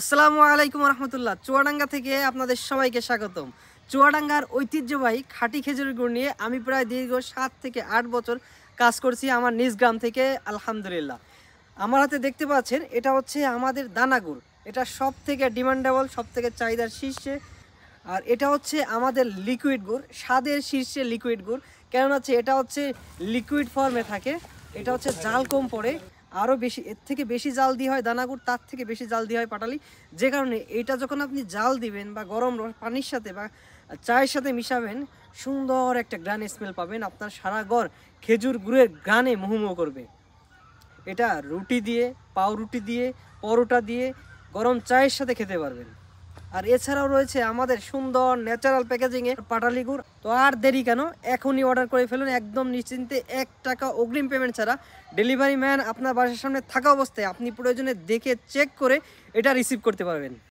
আসসালামু আলাইকুম রহমতুল্লাহ। চুয়াডাঙ্গা থেকে আপনাদের সবাইকে স্বাগতম। চুয়াডাঙ্গার ঐতিহ্যবাহী খাঁটি খেজুরের গুড় নিয়ে আমি প্রায় দীর্ঘ 7 থেকে 8 বছর কাজ করছি আমার নিজ গ্রাম থেকে। আলহামদুলিল্লাহ, আমার হাতে দেখতে পাচ্ছেন এটা হচ্ছে আমাদের দানা গুড়। এটা সব থেকে ডিমান্ডেবল, সব থেকে চাহিদার শীর্ষে। আর এটা হচ্ছে আমাদের লিকুইড গুড়, স্বাদের শীর্ষে লিকুইড গুড়। কেন হচ্ছে এটা হচ্ছে লিকুইড ফর্মে থাকে, এটা হচ্ছে জাল কম পড়ে। আরও বেশি, এর থেকে বেশি জাল দিয়ে হয় দানাগুড়, তার থেকে বেশি জাল দিয়ে হয় পাটালি। যে কারণে এটা যখন আপনি জাল দিবেন বা গরম পানির সাথে বা চায়ের সাথে মিশাবেন, সুন্দর একটা গ্রান স্মেল পাবেন। আপনার সারা ঘর খেজুর গুড়ের গ্রানে মুহুমুহু করবে। এটা রুটি দিয়ে, পাউরুটি দিয়ে, পরোটা দিয়ে, গরম চায়ের সাথে খেতে পারবেন। আর এছাড়াও রয়েছে আমাদের সুন্দর ন্যাচারাল প্যাকেজিংয়ে পাটালি গুড়। তো আর দেরি কেন, এখনই অর্ডার করে ফেলুন একদম নিশ্চিন্তে, 1 টাকা অগ্রিম পেমেন্ট ছাড়া। ডেলিভারি ম্যান আপনার বাসার সামনে থাকা অবস্থায় আপনি প্রয়োজনে দেখে চেক করে এটা রিসিভ করতে পারবেন।